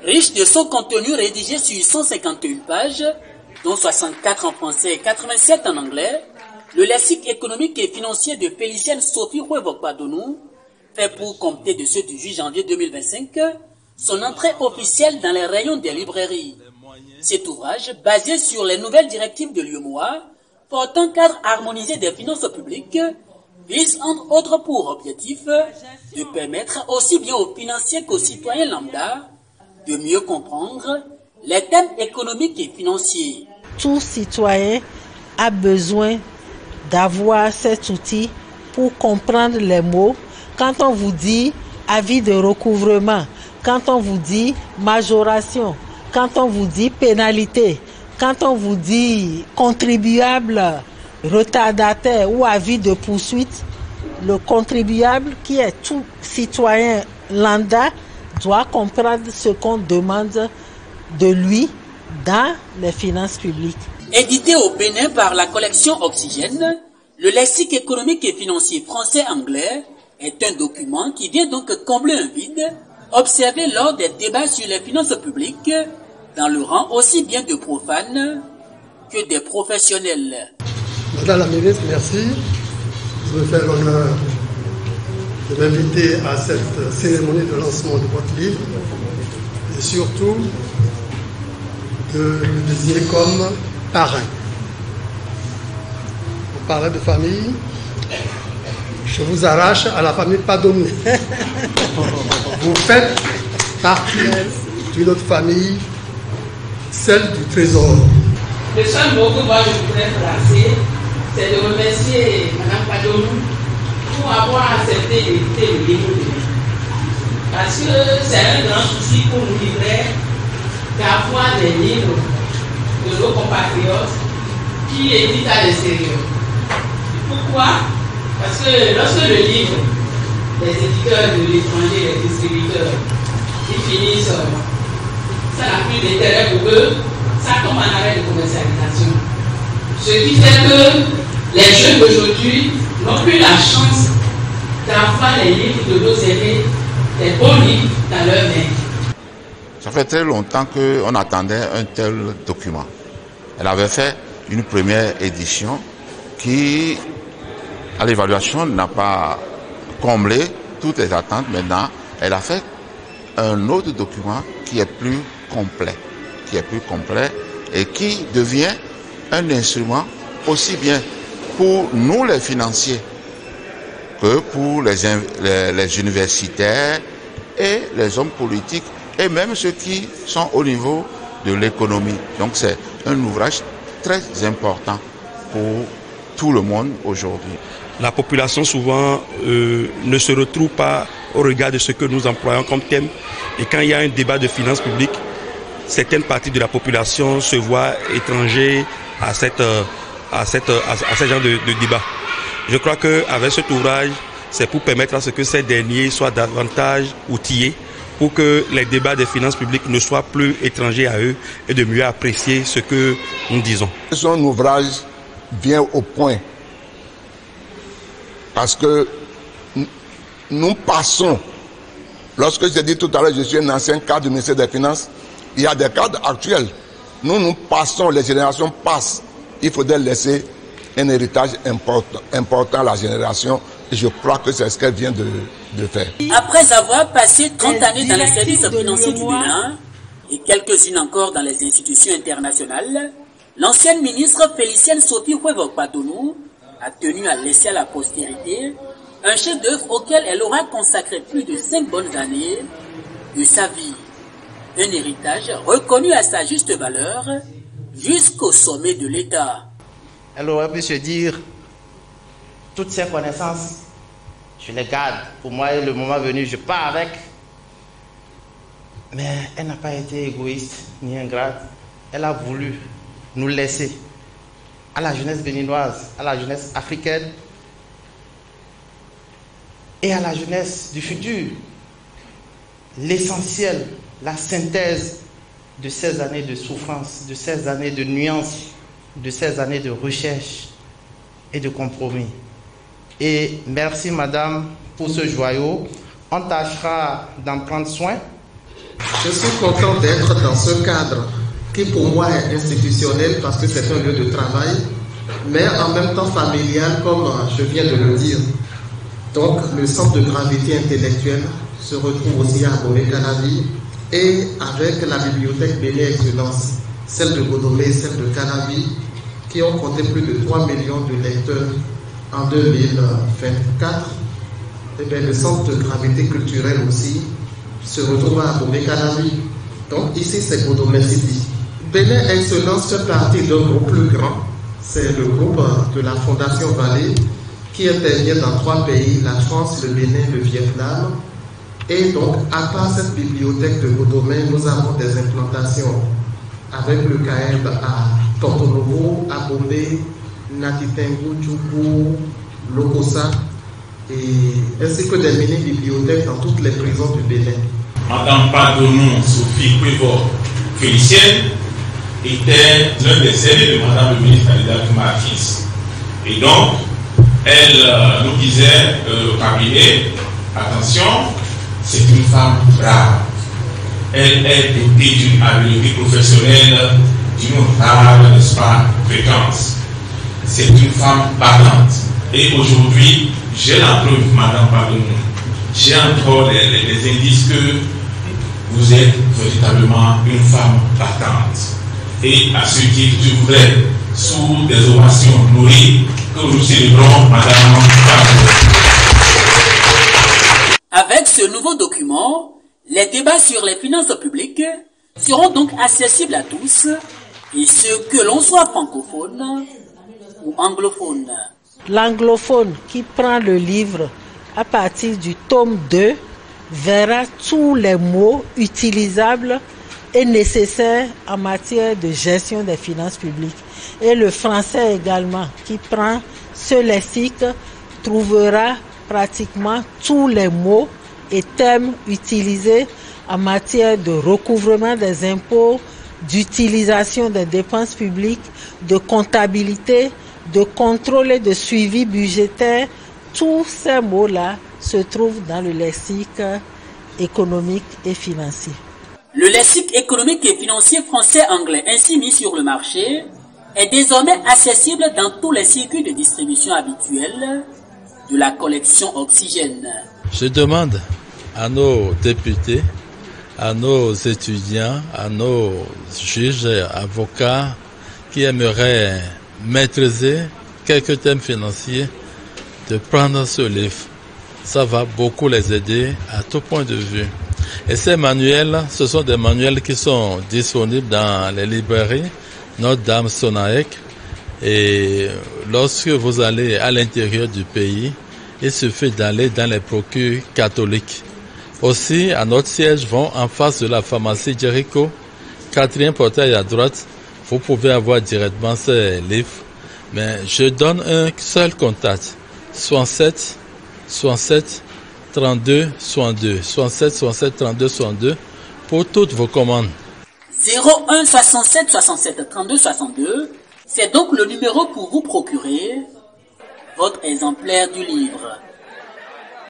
Riche de son contenu rédigé sur 151 pages, dont 64 en français et 87 en anglais, le lexique économique et financier de Félicienne Sophie Huevok-Padonou fait pour compter de ceux du 8 janvier 2025 son entrée officielle dans les rayons des librairies. Cet ouvrage, basé sur les nouvelles directives de l'UEMOA, porte un cadre harmonisé des finances publiques, vise entre autres pour objectif de permettre aussi bien aux financiers qu'aux citoyens lambda de mieux comprendre les thèmes économiques et financiers. Tout citoyen a besoin d'avoir cet outil pour comprendre les mots. Quand on vous dit avis de recouvrement, quand on vous dit majoration, quand on vous dit pénalité, quand on vous dit contribuable retardataire ou avis de poursuite, le contribuable qui est tout citoyen lambda doit comprendre ce qu'on demande de lui dans les finances publiques. Édité au Bénin par la collection Oxygène, le lexique économique et financier français-anglais est un document qui vient donc combler un vide observé lors des débats sur les finances publiques dans le rang aussi bien de profanes que des professionnels. Madame la ministre, merci de me faire l'honneur de m'inviter à cette cérémonie de lancement de votre livre et surtout de le désigner comme parrain. On parlait de famille, je vous arrache à la famille Padonou. Vous faites partie d'une autre famille, celle du Trésor. Le seul mot que moi je voudrais placer, c'est de remercier Mme Padonou pour avoir accepté d'éditer le livre de lui. Parce que c'est un grand souci pour nous livrer d'avoir des livres de nos compatriotes qui éditent à l'extérieur. Pourquoi? Parce que lorsque le livre, les éditeurs de l'étranger, les distributeurs, ils finissent, ça n'a plus d'intérêt pour eux, ça tombe en arrêt de commercialisation. Ce qui fait que les jeunes d'aujourd'hui n'ont plus la chance d'avoir les livres de nos aînés, des bons livres dans leurs mains. Ça fait très longtemps qu'on attendait un tel document. Elle avait fait une première édition qui, à l'évaluation, n'a pas comblé toutes les attentes. Maintenant, elle a fait un autre document qui est plus complet, et qui devient un instrument aussi bien pour nous les financiers que pour les universitaires et les hommes politiques et même ceux qui sont au niveau de l'économie. Donc c'est un ouvrage très important pour tout le monde aujourd'hui. La population souvent ne se retrouve pas au regard de ce que nous employons comme thème. Et quand il y a un débat de finances publiques, certaines parties de la population se voient étrangers à ce genre de débat. Je crois qu'avec cet ouvrage, c'est pour permettre à ce que ces derniers soient davantage outillés pour que les débats des finances publiques ne soient plus étrangers à eux et de mieux apprécier ce que nous disons. Son ouvrage vient au point parce que nous passons, lorsque j'ai dit tout à l'heure, je suis un ancien cadre du ministère des Finances, il y a des cadres actuels. Nous passons, les générations passent. Il faudrait laisser un héritage important à la génération. Et je crois que c'est ce qu'elle vient de faire. Après avoir passé 30 années dans les services financiers du Bénin et quelques-unes encore dans les institutions internationales, l'ancienne ministre Félicienne Sophie Huevok-Padonou a tenu à laisser à la postérité un chef-d'œuvre auquel elle aura consacré plus de 5 bonnes années de sa vie. Un héritage reconnu à sa juste valeur jusqu'au sommet de l'État. Elle aurait pu se dire, toutes ces connaissances, je les garde. Pour moi, le moment venu, je pars avec. Mais elle n'a pas été égoïste ni ingrate. Elle a voulu nous laisser à la jeunesse béninoise, à la jeunesse africaine et à la jeunesse du futur l'essentiel, la synthèse de ces années de souffrance, de ces années de nuances, de ces années de recherche et de compromis. Et merci madame pour ce joyau. On tâchera d'en prendre soin. Je suis content d'être dans ce cadre qui pour moi est institutionnel parce que c'est un lieu de travail, mais en même temps familial comme je viens de le dire. Donc le centre de gravité intellectuelle se retrouve aussi à Abomey-Calavi et avec la bibliothèque Bénin Excellence, celle de Godomé et celle de Calavi, qui ont compté plus de 3 millions de lecteurs en 2024, et bien, le centre de gravité culturelle aussi se retrouve à Abomey-Calavi. Donc ici c'est Godomé City. Bénin Excellence fait partie d'un groupe plus grand, c'est le groupe de la Fondation Vallée qui intervient dans 3 pays, la France, le Bénin, le Vietnam. Et donc, à part cette bibliothèque de Godomé, nous avons des implantations avec le CAEB à Porto-Novo, à Abomey, Natitengu, Djougou, Lokossa, ainsi que des mini-bibliothèques dans toutes les prisons du Bénin. Madame Padonou Sophie Cuivre-Félicienne était l'un des aînés de Madame le ministre Alida Marquis. Et donc, elle nous disait au cabinet, attention, c'est une femme brave. Elle est dotée d'une habileté professionnelle d'une rare, n'est-ce pas, fréquence. C'est une femme battante. Et aujourd'hui, j'ai la preuve, Madame Padonou, j'ai encore les indices que vous êtes véritablement une femme battante. Et à ce titre, je voudrais, sous des ovations nourries, que nous célébrons Madame Padonou. Avec ce nouveau document, les débats sur les finances publiques seront donc accessibles à tous, et ce que l'on soit francophone ou anglophone. L'anglophone qui prend le livre à partir du tome 2 verra tous les mots utilisables et nécessaires en matière de gestion des finances publiques. Et le français également, qui prend ce lexique, trouvera pratiquement tous les mots et thèmes utilisés en matière de recouvrement des impôts, d'utilisation des dépenses publiques, de comptabilité, de contrôle et de suivi budgétaire. Tous ces mots-là se trouvent dans le lexique économique et financier. Le lexique économique et financier français-anglais ainsi mis sur le marché est désormais accessible dans tous les circuits de distribution habituels de la collection Oxygène. Je demande à nos députés, à nos étudiants, à nos juges et avocats qui aimeraient maîtriser quelques thèmes financiers de prendre ce livre. Ça va beaucoup les aider à tout point de vue. Et ces manuels, ce sont des manuels qui sont disponibles dans les librairies Notre-Dame Sonaec. Et lorsque vous allez à l'intérieur du pays, il suffit d'aller dans les procures catholiques. Aussi, à notre siège, en face de la pharmacie Jericho, 4e portail à droite, vous pouvez avoir directement ces livres. Mais je donne un seul contact, 67 32 62, 67 32 62, pour toutes vos commandes. 01 67 67 32 62, c'est donc le numéro pour vous procurer votre exemplaire du livre.